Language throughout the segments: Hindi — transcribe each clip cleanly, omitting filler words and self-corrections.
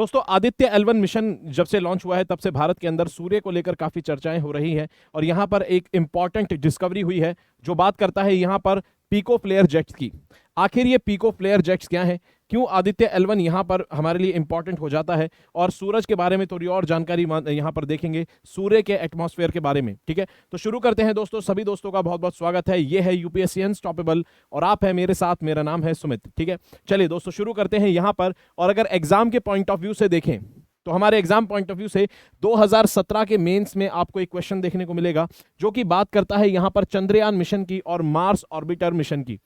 दोस्तों आदित्य L1 मिशन जब से लॉन्च हुआ है तब से भारत के अंदर सूर्य को लेकर काफी चर्चाएं हो रही हैं और यहां पर एक इंपॉर्टेंट डिस्कवरी हुई है जो बात करता है यहां पर पीको फ्लेयर जेट्स की। आखिर ये पीको फ्लेयर जेट्स क्या है, क्यों आदित्य L1 यहां पर हमारे लिए इंपॉर्टेंट हो जाता है, और सूरज के बारे में थोड़ी और जानकारी यहां पर देखेंगे, सूर्य के एटमॉस्फेयर के बारे में। ठीक है, तो शुरू करते हैं दोस्तों। सभी दोस्तों का बहुत बहुत स्वागत है। ये है यूपीएससी अनस्टॉपेबल और आप है मेरे साथ, मेरा नाम है सुमित। ठीक है, चलिए दोस्तों शुरू करते हैं यहां पर। और अगर एग्जाम के पॉइंट ऑफ व्यू से देखें तो हमारे एग्जाम पॉइंट ऑफ व्यू से 2017 के मेंस में आपको एक क्वेश्चन देखने को मिलेगा जो कि बात करता है यहां पर चंद्रयान मिशन की और मार्स ऑर्बिटर मिशन की।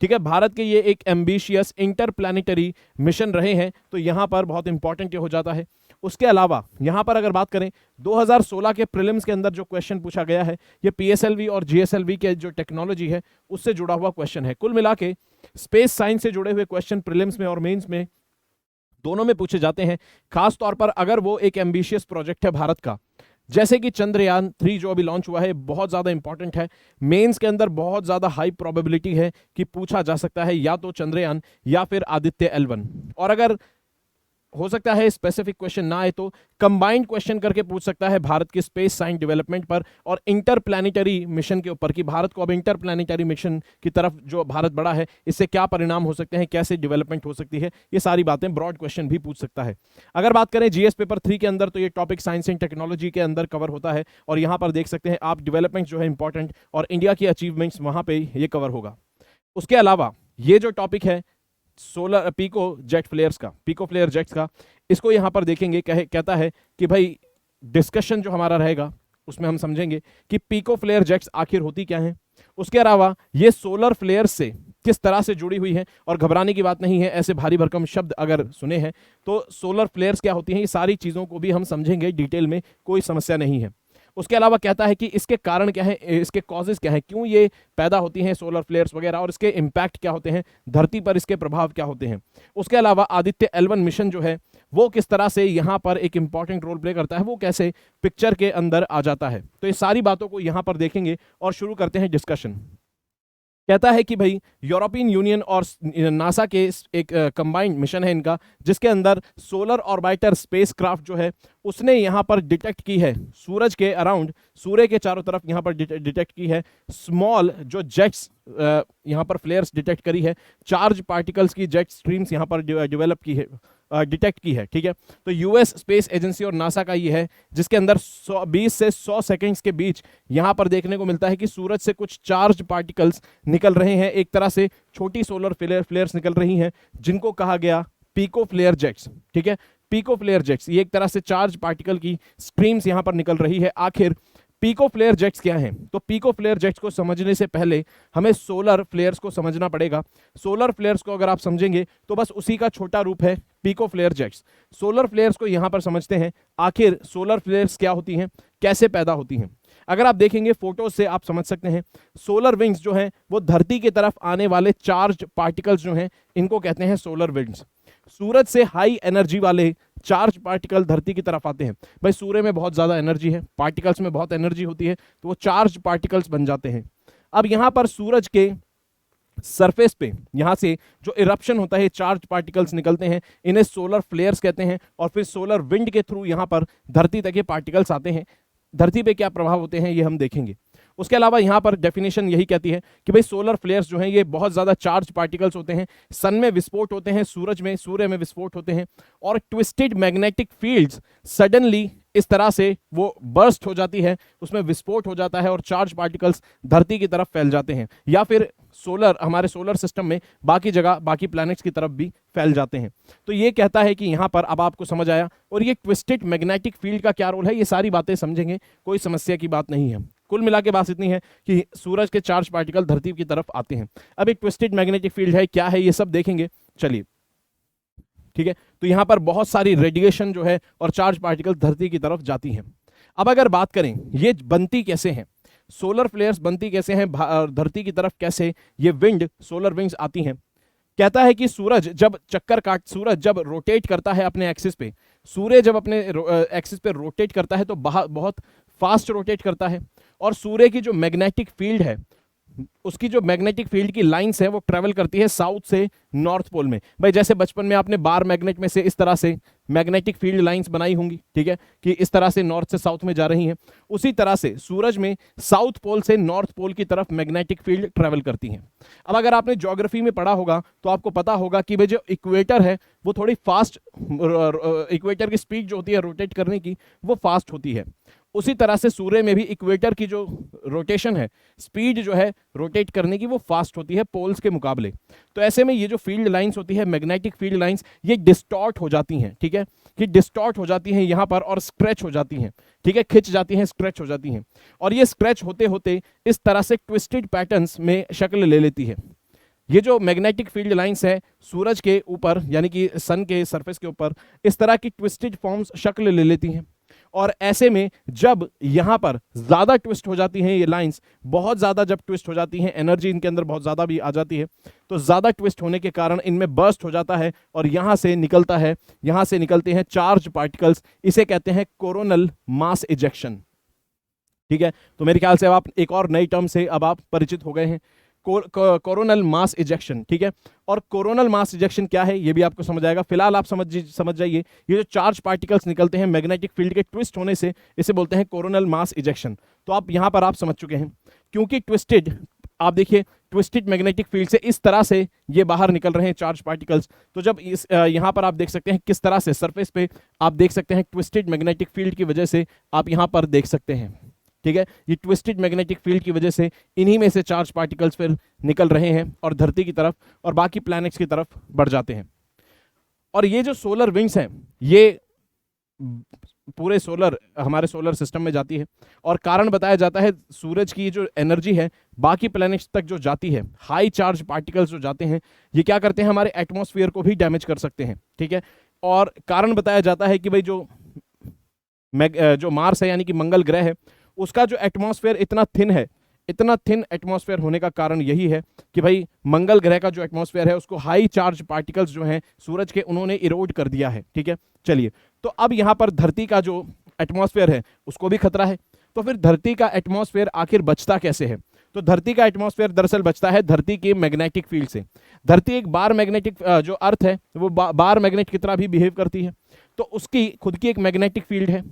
ठीक है, भारत के ये एक एम्बिशियस इंटरप्लैनेटरी मिशन रहे हैं, तो यहां पर बहुत इंपॉर्टेंट ये हो जाता है। उसके अलावा यहां पर अगर बात करें 2016 के प्रीलिम्स के अंदर जो क्वेश्चन पूछा गया है, ये पीएसएलवी और जीएसएलवी के जो टेक्नोलॉजी है उससे जुड़ा हुआ क्वेश्चन है। कुल मिला के स्पेस साइंस से जुड़े हुए क्वेश्चन प्रीलिम्स में और मेंस में दोनों में पूछे जाते हैं, खास तौर पर अगर वो एक एम्बिशियस प्रोजेक्ट है भारत का, जैसे कि चंद्रयान 3 जो अभी लॉन्च हुआ है, बहुत ज्यादा इंपॉर्टेंट है। मेंस के अंदर बहुत ज्यादा हाई प्रोबेबिलिटी है कि पूछा जा सकता है या तो चंद्रयान या फिर आदित्य L1। और अगर हो सकता है स्पेसिफिक क्वेश्चन ना आए तो कंबाइंड क्वेश्चन करके पूछ सकता है भारत की स्पेस साइंस डेवलपमेंट पर और इंटरप्लैनेटरी मिशन के ऊपर, कि भारत को अब इंटरप्लैनेटरी मिशन की तरफ जो भारत बढ़ा है इससे क्या परिणाम हो सकते हैं, कैसे डेवलपमेंट हो सकती है, ये सारी बातें ब्रॉड क्वेश्चन भी पूछ सकता है। अगर बात करें जीएस पेपर 3 के अंदर तो ये टॉपिक साइंस एंड टेक्नोलॉजी के अंदर कवर होता है और यहां पर देख सकते हैं आप डेवलपमेंट जो है इंपॉर्टेंट और इंडिया की अचीवमेंट्स वहां पर ये कवर होगा। उसके अलावा ये जो टॉपिक है सोलर पीको जेट फ्लेयर्स का, पीको फ्लेयर जेट्स का, इसको यहां पर देखेंगे। कहता है कि भाई डिस्कशन जो हमारा रहेगा उसमें हम समझेंगे कि पीको फ्लेयर जेट्स आखिर होती क्या है। उसके अलावा ये सोलर फ्लेयर से किस तरह से जुड़ी हुई है, और घबराने की बात नहीं है, ऐसे भारी भरकम शब्द अगर सुने हैं तो सोलर फ्लेयर्स क्या होती हैं, ये सारी चीजों को भी हम समझेंगे डिटेल में, कोई समस्या नहीं है। उसके अलावा कहता है कि इसके कारण क्या है, इसके कॉजेज क्या है, क्यों ये पैदा होती हैं सोलर फ्लेयर्स वगैरह, और इसके इंपैक्ट क्या होते हैं, धरती पर इसके प्रभाव क्या होते हैं। उसके अलावा आदित्य L1 मिशन जो है वो किस तरह से यहां पर एक इंपॉर्टेंट रोल प्ले करता है, वो कैसे पिक्चर के अंदर आ जाता है। तो ये सारी बातों को यहां पर देखेंगे और शुरू करते हैं डिस्कशन। कहता है कि भाई यूरोपियन यूनियन और नासा के एक कंबाइंड मिशन है इनका, जिसके अंदर सोलर ऑर्बिटर स्पेसक्राफ्ट जो है उसने यहां पर डिटेक्ट की है सूरज के अराउंड, सूर्य के चारों तरफ यहां पर डिटेक्ट की है स्मॉल जो जेट्स, यहां पर फ्लेयर्स डिटेक्ट करी है, चार्ज पार्टिकल्स की जेट स्ट्रीम्स यहां पर डेवलप की है, डिटेक्ट की है। ठीक है, तो यूएस स्पेस एजेंसी और नासा का ये है जिसके अंदर 20 से 100 सेकंड्स के बीच यहां पर देखने को मिलता है कि सूरज से कुछ चार्ज पार्टिकल्स निकल रहे हैं, एक तरह से छोटी सोलर फ्लेयर्स निकल रही हैं जिनको कहा गया पीको फ्लेयर जेट्स। ठीक है, पीको फ्लेयर जेट्स, ये एक तरह से चार्ज पार्टिकल की स्ट्रीम्स यहां पर निकल रही है। आखिर पीको फ्लेयर जेट्स क्या हैं? तो पीको फ्लेयर जेट्स को समझने से पहले हमें सोलर फ्लेयर्स को समझना पड़ेगा। सोलर फ्लेयर्स को अगर आप समझेंगे तो बस उसी का छोटा रूप है pico flare jets. Solar flares को यहां पर समझते हैं, आखिर सोलर फ्लेयर्स क्या होती हैं, कैसे पैदा होती हैं। अगर आप देखेंगे फोटो से आप समझ सकते हैं, सोलर विंड्स जो हैं वो धरती की तरफ आने वाले चार्ज पार्टिकल्स जो हैं इनको कहते हैं सोलर विंड्स। सूरज से हाई एनर्जी वाले चार्ज पार्टिकल धरती की तरफ आते हैं। भाई सूर्य में बहुत ज्यादा एनर्जी है, पार्टिकल्स में बहुत एनर्जी होती है, तो वो चार्ज पार्टिकल्स बन जाते हैं। अब यहां पर सूरज के सरफेस पे यहां से जो इरप्शन होता है, चार्ज पार्टिकल्स निकलते हैं, इन्हें सोलर फ्लेयर्स कहते हैं, और फिर सोलर विंड के थ्रू यहां पर धरती तक ये पार्टिकल्स आते हैं। धरती पे क्या प्रभाव होते हैं ये हम देखेंगे। उसके अलावा यहां पर डेफिनेशन यही कहती है कि भाई सोलर फ्लेयर्स जो हैं ये बहुत ज्यादा चार्ज पार्टिकल्स होते हैं, सन में विस्फोट होते हैं, सूर्य में विस्फोट होते हैं, और ट्विस्टेड मैग्नेटिक फील्ड्स सडनली इस तरह से वो बर्स्ट हो जाती है, उसमें विस्फोट हो जाता है और चार्ज पार्टिकल्स धरती की तरफ फैल जाते हैं, या फिर हमारे सोलर सिस्टम में बाकी जगह बाकी प्लैनेट्स की तरफ भी फैल जाते हैं। तो ये कहता है कि यहां पर अब आपको समझ आया, और ये ट्विस्टेड मैग्नेटिक फील्ड का क्या रोल है, ये सारी बातें समझेंगे, कोई समस्या की बात नहीं है। कुल मिला के बात इतनी है कि सूरज के चार्ज पार्टिकल धरती की तरफ आते हैं। अब एक ट्विस्टेड मैग्नेटिक फील्ड है, क्या है ये सब देखेंगे। चलिए ठीक है, तो यहां पर बहुत सारी रेडिएशन जो है और चार्ज पार्टिकल धरती की तरफ जाती हैं। अब अगर बात करें ये बनती कैसे हैं, सोलर फ्लेयर्स बनती कैसे हैं, धरती की तरफ कैसे ये विंड सोलर विंग्स आती हैं। कहता है कि सूरज जब रोटेट करता है अपने एक्सिस पे, सूर्य जब अपने एक्सिस पे रोटेट करता है तो बहुत फास्ट रोटेट करता है, और सूर्य की जो मैग्नेटिक फील्ड है उसकी जो मैग्नेटिक फील्ड की लाइंस है वो ट्रेवल करती है साउथ से नॉर्थ पोल में। भाई जैसे बचपन में आपने बार मैग्नेट में से इस तरह से मैग्नेटिक फील्ड लाइंस बनाई होंगी, ठीक है, कि इस तरह से नॉर्थ से साउथ में जा रही हैं, उसी तरह से सूरज में साउथ पोल से नॉर्थ पोल की तरफ मैग्नेटिक फील्ड ट्रेवल करती हैं। अब अगर आपने ज्योग्राफी में पढ़ा होगा तो आपको पता होगा कि भाई जो इक्वेटर है वो थोड़ी फास्ट, इक्वेटर की स्पीड जो होती है रोटेट करने की वो फास्ट होती है। उसी तरह से सूर्य में भी इक्वेटर की जो रोटेशन है, स्पीड जो है रोटेट करने की वो फास्ट होती है पोल्स के मुकाबले। तो ऐसे में ये जो फील्ड लाइंस होती है, मैग्नेटिक फील्ड लाइंस, ये डिस्टॉर्ट हो जाती हैं, ठीक है, कि डिस्टॉर्ट हो जाती हैं यहाँ पर और स्क्रैच हो जाती हैं, ठीक है, खिंच जाती हैं, स्क्रैच हो जाती हैं, और ये स्क्रैच होते होते इस तरह से ट्विस्टेड पैटर्न्स में शक्ल ले लेती है। ये जो मैग्नेटिक फील्ड लाइंस है सूरज के ऊपर यानी कि सन के सरफेस के ऊपर इस तरह की ट्विस्टेड फॉर्म्स शक्ल ले लेती हैं, और ऐसे में जब यहां पर ज्यादा ट्विस्ट हो जाती हैं ये लाइंस, बहुत ज्यादा जब ट्विस्ट हो जाती हैं, एनर्जी इनके अंदर बहुत ज्यादा भी आ जाती है, तो ज्यादा ट्विस्ट होने के कारण इनमें बर्स्ट हो जाता है और यहां से निकलते हैं चार्ज पार्टिकल्स। इसे कहते हैं कोरोनल मास इजेक्शन, ठीक है। तो मेरे ख्याल से अब आप एक और नई टर्म से अब आप परिचित हो गए हैं, कोरोनल मास इजेक्शन, ठीक है। और कोरोनल मास इजेक्शन क्या है ये भी आपको समझ आएगा। फिलहाल आप समझ जाइए, ये जो चार्ज पार्टिकल्स निकलते हैं मैग्नेटिक फील्ड के ट्विस्ट होने से, इसे बोलते हैं कोरोनल मास इजेक्शन। तो आप यहां पर आप समझ चुके हैं, क्योंकि ट्विस्टेड, आप देखिए ट्विस्टेड मैग्नेटिक फील्ड से इस तरह से ये बाहर निकल रहे हैं चार्ज पार्टिकल्स। तो जब इस यहां पर आप देख सकते हैं किस तरह से सरफेस पे आप देख सकते हैं ट्विस्टेड मैग्नेटिक फील्ड की वजह से आप यहां पर देख सकते हैं, ठीक है, ये ट्विस्टेड मैग्नेटिक फील्ड की वजह से इन्हीं में से चार्ज पार्टिकल्स फिर निकल रहे हैं और धरती की तरफ और बाकी प्लैनेट्स की तरफ बढ़ जाते हैं। और ये जो सोलर विंग्स हैं ये पूरे हमारे सोलर सिस्टम में जाती है, और कारण बताया जाता है सूरज की जो एनर्जी है बाकी प्लैनेट्स तक जो जाती है, हाई चार्ज पार्टिकल्स जो जाते हैं ये क्या करते हैं, हमारे एटमॉस्फेयर को भी डैमेज कर सकते हैं, ठीक है। और कारण बताया जाता है कि भाई जो मार्स है यानी कि मंगल ग्रह है, उसका जो एटमॉस्फेयर इतना थिन एटमॉस्फेयर होने का कारण यही है कि भाई मंगल ग्रह का जो एटमॉस्फेयर है उसको हाई चार्ज पार्टिकल्स जो हैं सूरज के, उन्होंने इरोड कर दिया है, ठीक है। चलिए, तो अब यहां पर धरती का जो एटमॉस्फेयर है उसको भी खतरा है। तो फिर धरती का एटमॉस्फेयर आखिर बचता कैसे है? तो धरती का एटमॉस्फेयर दरअसल बचता है धरती के मैग्नेटिक फील्ड से। धरती एक बार मैग्नेटिक, जो अर्थ है वो बार मैग्नेट की तरह भी बिहेव करती है, तो उसकी खुद की एक मैग्नेटिक फील्ड है,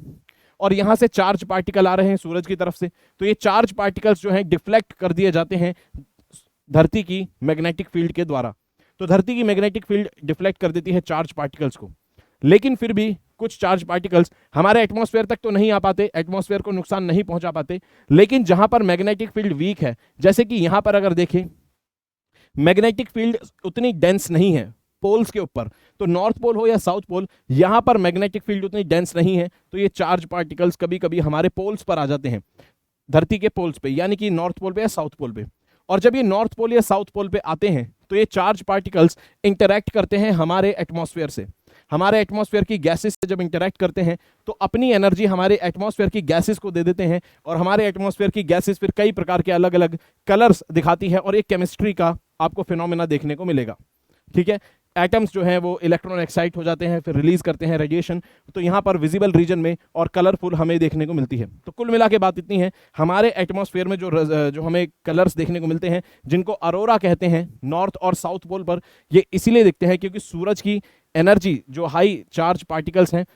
और यहां से चार्ज पार्टिकल आ रहे हैं सूरज की तरफ से, तो ये चार्ज पार्टिकल्स जो हैं डिफ्लेक्ट कर दिए जाते हैं धरती की मैग्नेटिक फील्ड के द्वारा। तो धरती की मैग्नेटिक फील्ड डिफ्लेक्ट कर देती है चार्ज पार्टिकल्स को, लेकिन फिर भी कुछ चार्ज पार्टिकल्स हमारे एटमॉस्फेयर तक तो नहीं आ पाते, एटमॉस्फेयर को नुकसान नहीं पहुंचा पाते, लेकिन जहां पर मैग्नेटिक फील्ड वीक है, जैसे कि यहां पर अगर देखें मैग्नेटिक फील्ड उतनी डेंस नहीं है पोल्स के ऊपर, तो नॉर्थ पोल हो या साउथ पोल, यहां पर मैग्नेटिक फील्ड उतनी डेंस नहीं है, तो ये चार्ज पार्टिकल्स कभी कभी हमारे पोल्स पर आ जाते हैं, धरती के पोल्स पे, यानी कि नॉर्थ पोल पे या साउथ पोल पे। और जब ये नॉर्थ पोल या साउथ पोल पे आते हैं तो ये चार्ज पार्टिकल्स इंटरैक्ट करते हैं हमारे एटमॉस्फेयर से, हमारे एटमॉस्फेयर की गैसेस से जब इंटरैक्ट करते हैं तो अपनी एनर्जी हमारे एटमॉस्फेयर की गैसेस को दे देते हैं, और हमारे एटमॉस्फेयर की गैसेस फिर कई प्रकार के अलग अलग कलर्स दिखाती है, और एक केमिस्ट्री का आपको फिनोमेना देखने को मिलेगा, ठीक है। एटम्स जो हैं वो इलेक्ट्रॉन एक्साइट हो जाते हैं, फिर रिलीज करते हैं रेडिएशन, तो यहाँ पर विजिबल रीजन में और कलरफुल हमें देखने को मिलती है। तो कुल मिला के बात इतनी है, हमारे एटमॉस्फेयर में जो हमें कलर्स देखने को मिलते हैं जिनको अरोरा कहते हैं नॉर्थ और साउथ पोल पर, ये इसीलिए दिखते हैं क्योंकि सूरज की एनर्जी जो हाई चार्ज पार्टिकल्स हैं,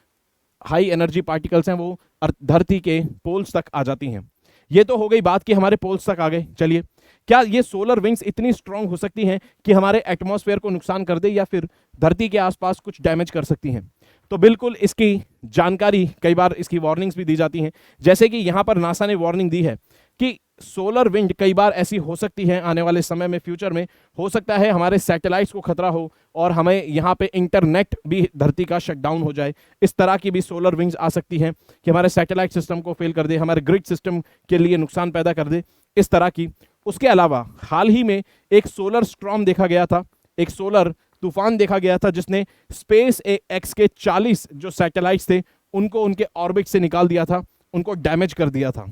हाई एनर्जी पार्टिकल्स हैं, वो धरती के पोल्स तक आ जाती हैं। ये तो हो गई बात कि हमारे पोल्स तक आ गए। चलिए, क्या ये सोलर विंग्स इतनी स्ट्रांग हो सकती हैं कि हमारे एटमॉस्फेयर को नुकसान कर दे या फिर धरती के आसपास कुछ डैमेज कर सकती हैं? तो बिल्कुल इसकी जानकारी, कई बार इसकी वार्निंग्स भी दी जाती हैं, जैसे कि यहां पर नासा ने वार्निंग दी है कि सोलर विंड कई बार ऐसी हो सकती है आने वाले समय में, फ्यूचर में हो सकता है हमारे सैटेलाइट्स को खतरा हो और हमें यहाँ पे इंटरनेट भी धरती का शटडाउन हो जाए। इस तरह की भी सोलर विंग्स आ सकती हैं कि हमारे सैटेलाइट सिस्टम को फेल कर दे, हमारे ग्रिड सिस्टम के लिए नुकसान पैदा कर दे, इस तरह की। उसके अलावा हाल ही में एक सोलर स्टॉर्म देखा गया था, एक सोलर तूफान देखा गया था, जिसने स्पेस एक्स के 40 जो सैटेलाइट्स थे उनको उनके ऑर्बिट से निकाल दिया था, उनको डैमेज कर दिया था।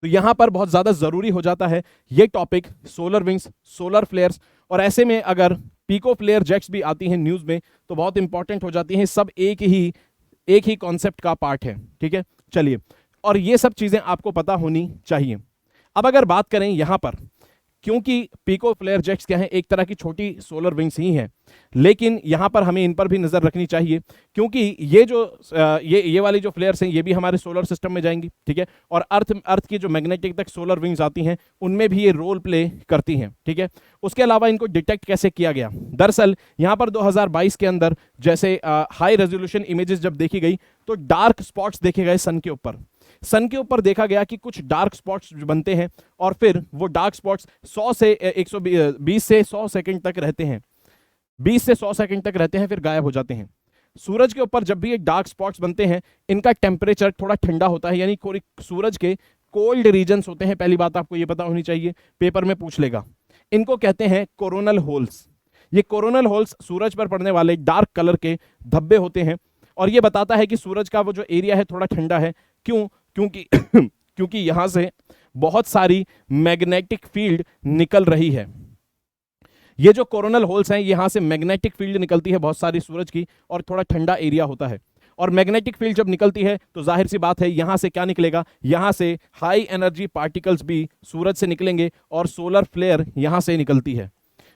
तो यहां पर बहुत ज्यादा जरूरी हो जाता है ये topic, solar wings, solar flares, और ऐसे में अगर पीको फ्लेयर जेट्स भी आती हैं न्यूज में तो बहुत इंपॉर्टेंट हो जाती हैं। सब एक ही कॉन्सेप्ट का पार्ट है, ठीक है। चलिए, और ये सब चीजें आपको पता होनी चाहिए। अब अगर बात करें यहां पर, क्योंकि पिको फ्लेयर जेट्स क्या है, एक तरह की छोटी सोलर विंग्स ही हैं, लेकिन यहां पर हमें इन पर भी नजर रखनी चाहिए, क्योंकि ये जो ये वाली जो फ्लेयर्स हैं ये भी हमारे सोलर सिस्टम में जाएंगी, ठीक है, और अर्थ की जो मैग्नेटिक तक सोलर विंग्स आती हैं उनमें भी ये रोल प्ले करती हैं, ठीक है। उसके अलावा इनको डिटेक्ट कैसे किया गया, दरअसल यहां पर 2022 के अंदर जैसे हाई रेजोल्यूशन इमेजेस जब देखी गई तो डार्क स्पॉट्स देखे गए सन के ऊपर। सन के ऊपर देखा गया कि कुछ डार्क स्पॉट्स बनते हैं और फिर वो डार्क स्पॉट्स 100 से 120 से 100 सेकंड तक रहते हैं, 20 से 100 सेकंड तक रहते हैं, फिर गायब हो जाते हैं। सूरज के ऊपर जब भी ये डार्क स्पॉट्स बनते हैं इनका टेम्परेचर थोड़ा ठंडा होता है, यानी सूरज के कोल्ड रीजन्स होते हैं, पहली बात आपको ये पता होनी चाहिए, पेपर में पूछ लेगा। इनको कहते हैं कोरोनल होल्स। ये कोरोनल होल्स सूरज पर पड़ने वाले डार्क कलर के धब्बे होते हैं और ये बताता है कि सूरज का वो जो एरिया है थोड़ा ठंडा है। क्यों? क्योंकि क्योंकि यहां से बहुत सारी मैग्नेटिक फील्ड निकल रही है। ये जो कोरोनल होल्स हैं यहां से मैग्नेटिक फील्ड निकलती है बहुत सारी सूरज की और थोड़ा ठंडा एरिया होता है। और मैग्नेटिक फील्ड जब निकलती है तो जाहिर सी बात है यहां से क्या निकलेगा, यहां से हाई एनर्जी पार्टिकल्स भी सूरज से निकलेंगे और सोलर फ्लेयर यहां से निकलती है।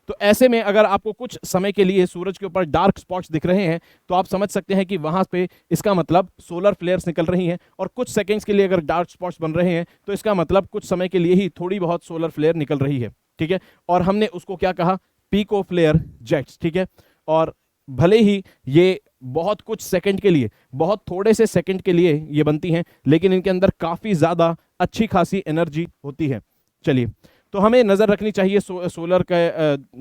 तो ऐसे में अगर आपको कुछ समय के लिए सूरज के ऊपर डार्क स्पॉट्स दिख रहे हैं तो आप समझ सकते हैं कि वहां पे इसका मतलब सोलर फ्लेयर्स निकल रही हैं, और कुछ सेकंड्स के लिए अगर डार्क स्पॉट्स बन रहे हैं तो इसका मतलब कुछ समय के लिए ही थोड़ी बहुत सोलर फ्लेयर निकल रही है, ठीक है। और हमने उसको क्या कहा, पिको फ्लेयर जेट्स, ठीक है। और भले ही ये बहुत कुछ सेकंड के लिए, बहुत थोड़े से सेकंड के लिए ये बनती हैं, लेकिन इनके अंदर काफी ज्यादा अच्छी खासी एनर्जी होती है। चलिए, तो हमें नजर रखनी चाहिए सोलर का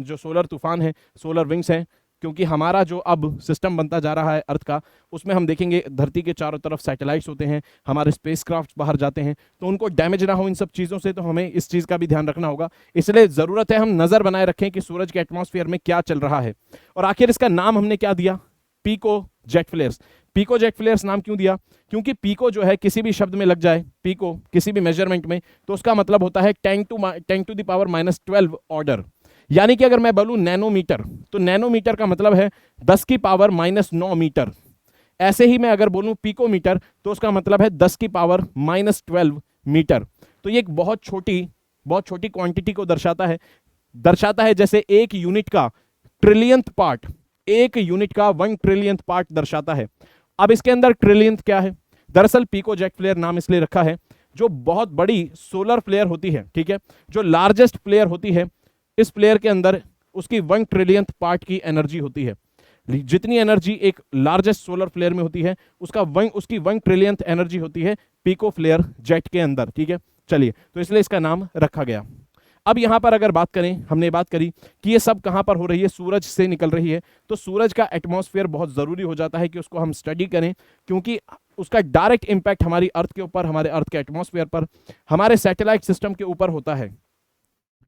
जो सोलर तूफान है, सोलर विंग्स हैं, क्योंकि हमारा जो अब सिस्टम बनता जा रहा है अर्थ का, उसमें हम देखेंगे धरती के चारों तरफ सैटेलाइट्स होते हैं, हमारे स्पेसक्राफ्ट बाहर जाते हैं, तो उनको डैमेज ना हो इन सब चीज़ों से, तो हमें इस चीज़ का भी ध्यान रखना होगा। इसलिए ज़रूरत है हम नज़र बनाए रखें कि सूरज के एटमॉस्फेयर में क्या चल रहा है। और आखिर इसका नाम हमने क्या दिया, pico jet flares. Pico jet flares नाम क्यों दिया, क्योंकि पिको जो है किसी भी शब्द में लग जाए, पिको किसी भी मेजरमेंट में, तो उसका मतलब होता है 10 टू द पावर -12 ऑर्डर। यानी कि अगर मैं बोलूं नैनोमीटर, तो नैनोमीटर का मतलब है 10 की पावर -9 मीटर। ऐसे ही मैं अगर बोलूं पिकोमीटर तो उसका मतलब है 10 की पावर -12 मीटर। तो ये एक बहुत छोटी क्वांटिटी को दर्शाता है जैसे एक यूनिट का ट्रिलियंथ पार्ट, एक यूनिट का 1 ट्रिलियंथ पार्ट दर्शाता है। अब इसके अंदर ट्रिलियंथ क्या है, दरअसल पिको जेट फ्लेयर नाम इसलिए रखा है जो बहुत बड़ी सोलर फ्लेयर होती है, ठीक है, जो लार्जेस्ट फ्लेयर होती है, इस फ्लेयर के अंदर उसकी 1 ट्रिलियंथ पार्ट की एनर्जी होती है। जितनी एनर्जी एक लार्जेस्ट सोलर फ्लेयर में होती है उसकी 1 ट्रिलियंथ एनर्जी होती है पिको फ्लेयर जेट के अंदर, ठीक है। चलिए, तो इसलिए इसका नाम रखा गया। अब यहां पर अगर बात करें, हमने बात करी कि ये सब कहां पर हो रही है, सूरज से निकल रही है, तो सूरज का एटमॉस्फेयर बहुत जरूरी हो जाता है कि उसको हम स्टडी करें, क्योंकि उसका डायरेक्ट इंपैक्ट हमारी अर्थ के ऊपर, हमारे अर्थ के एटमॉस्फेयर पर, हमारे सैटेलाइट सिस्टम के ऊपर होता है,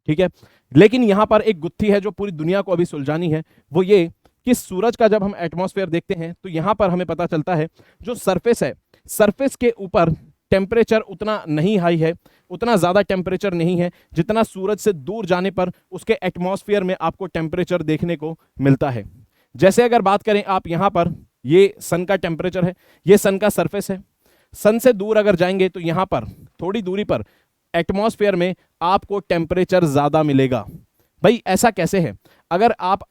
ठीक है। लेकिन यहां पर एक गुत्थी है जो पूरी दुनिया को अभी सुलझानी है, वो ये कि सूरज का जब हम एटमॉस्फेयर देखते हैं तो यहां पर हमें पता चलता है जो सरफेस है, सरफेस के ऊपर टेम्परेचर उतना नहीं हाई है, उतना ज़्यादा टेम्परेचर नहीं है जितना सूरज से दूर जाने पर उसके एटमॉस्फेयर में आपको टेम्परेचर देखने को मिलता है। जैसे अगर बात करें आप यहाँ पर, ये सन का टेम्परेचर है, ये सन का सरफेस है। सन से दूर अगर जाएंगे तो यहाँ पर थोड़ी दूरी पर एटमॉस्फेयर में आपको टेम्परेचर ज़्यादा मिलेगा। भाई ऐसा कैसे है, अगर आप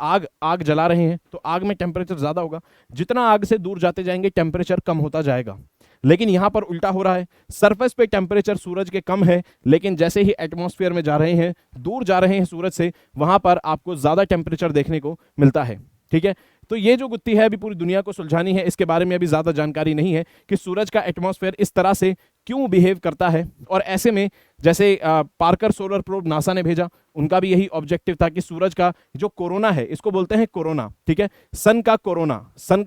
आग जला रहे हैं तो आग में टेम्परेचर ज़्यादा होगा, जितना आग से दूर जाते जाएंगे टेम्परेचर कम होता जाएगा। लेकिन यहां पर उल्टा हो रहा है, सरफेस पे टेम्परेचर सूरज के कम है, लेकिन जैसे ही एटमॉस्फेयर में जा रहे हैं, दूर जा रहे हैं सूरज से, वहां पर आपको ज्यादा टेम्परेचर देखने को मिलता है, ठीक है। तो ये जो गुत्थी है अभी पूरी दुनिया को सुलझानी है, इसके बारे में अभी ज्यादा जानकारी नहीं है कि सूरज का एटमॉस्फेयर इस तरह से क्यों बिहेव करता है। और ऐसे में जैसे पार्कर सोलर प्रोब नासा ने भेजा, उनका भी यही ऑब्जेक्टिव था कि सूरज का जो कोरोना है, इसको बोलते हैं कोरोना, ठीक है, सन का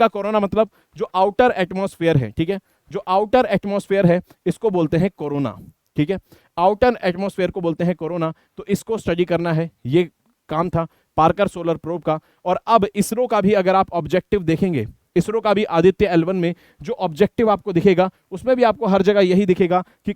कोरोना मतलब जो आउटर एटमॉस्फेयर है, ठीक है, जो आउटर एटमॉस्फेयर है इसको बोलते हैं कोरोना, ठीक है, आउटर एटमॉस्फेयर को बोलते हैं कोरोना। तो इसको स्टडी करना है, ये काम था पार्कर सोलर प्रोब का। और अब इसरो का भी अगर आप ऑब्जेक्टिव देखेंगे इसरो का भी आदित्य L1 में जो ऑब्जेक्टिव आपको दिखेगा उसमें भी आपको हर जगह यही दिखेगा कि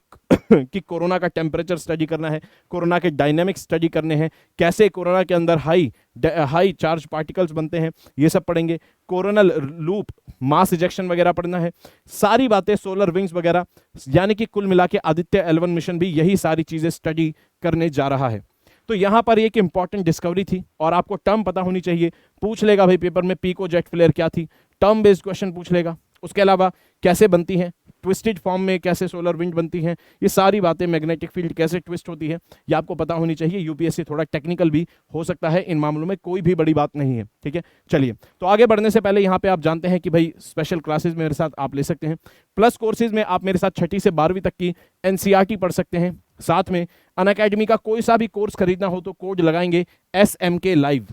कि कोरोना का टेम्परेचर स्टडी करना है, कोरोना के डायनेमिक्स स्टडी करने हैं, कैसे कोरोना के अंदर हाई चार्ज पार्टिकल्स बनते हैं, ये सब पढ़ेंगे। कोरोनल लूप, मास इजेक्शन वगैरह पढ़ना है, सारी बातें, सोलर विंग्स वगैरह, यानी कि कुल मिला के आदित्य L1 मिशन भी यही सारी चीजें स्टडी करने जा रहा है। तो यहां पर एक इंपॉर्टेंट डिस्कवरी थी और आपको टर्म पता होनी चाहिए। पूछ लेगा भाई पेपर में पीको जेट फ्लेयर क्या थी, टर्म बेस्ड क्वेश्चन पूछ लेगा। उसके अलावा कैसे बनती है, ट्विस्टेड फॉर्म में कैसे सोलर विंड बनती हैं, ये सारी बातें, मैग्नेटिक फील्ड कैसे ट्विस्ट होती है, ये आपको पता होनी चाहिए। यूपीएससी थोड़ा टेक्निकल भी हो सकता है इन मामलों में, कोई भी बड़ी बात नहीं है, ठीक है। चलिए, तो आगे बढ़ने से पहले यहाँ पे आप जानते हैं कि भाई स्पेशल क्लासेस मेरे साथ आप ले सकते हैं। प्लस कोर्सेज में आप मेरे साथ 6ठी से 12वीं तक की एनसीईआरटी पढ़ सकते हैं। साथ में अनअकैडमी का कोई सा भी कोर्स खरीदना हो तो कोड लगाएंगे SMK live.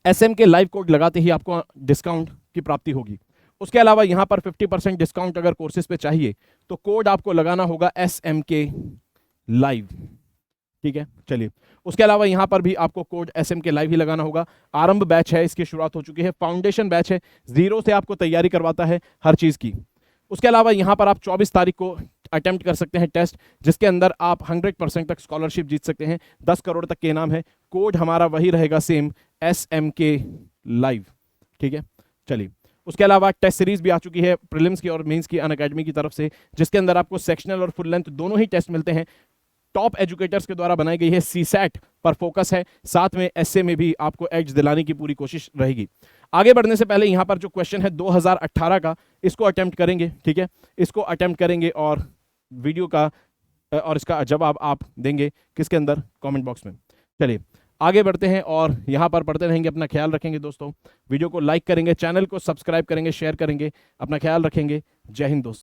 SMK live code लगाते ही आपको डिस्काउंट की प्राप्ति होगी। उसके अलावा यहां पर 50% डिस्काउंट अगर कोर्सेज पे चाहिए तो कोड आपको लगाना होगा SMK लाइव, ठीक है। चलिए, उसके अलावा यहां पर भी आपको कोड SMK लाइव ही लगाना होगा। आरंभ बैच है, इसकी शुरुआत हो चुकी है। फाउंडेशन बैच है, 0 से आपको तैयारी करवाता है हर चीज की। उसके अलावा यहां पर आप 24 तारीख को अटेम्प्ट कर सकते हैं टेस्ट, जिसके अंदर आप 100% तक स्कॉलरशिप जीत सकते हैं। 10 करोड़ तक के इनाम है। कोड हमारा वही रहेगा सेम, SMK लाइव, ठीक है। चलिए, उसके अलावा टेस्ट सीरीज भी आ चुकी है प्रीलिम्स की और मेंस की अनअकैडमी की तरफ से, जिसके अंदर आपको सेक्शनल और फुल लेंथ दोनों ही टेस्ट मिलते हैं। टॉप एजुकेटर्स के द्वारा बनाई गई है, CSAT पर फोकस है, साथ में एसए में भी आपको एज दिलाने की पूरी कोशिश रहेगी। आगे बढ़ने से पहले यहाँ पर जो क्वेश्चन है 2018 का, इसको अटेम्प्ट करेंगे, ठीक है। इसको अटेम्प्ट करेंगे और वीडियो का और इसका जवाब आप देंगे किसके अंदर, कमेंट बॉक्स में। चलिए आगे बढ़ते हैं और यहाँ पर पढ़ते रहेंगे। अपना ख्याल रखेंगे दोस्तों, वीडियो को लाइक करेंगे, चैनल को सब्सक्राइब करेंगे, शेयर करेंगे। अपना ख्याल रखेंगे। जय हिंद दोस्तों।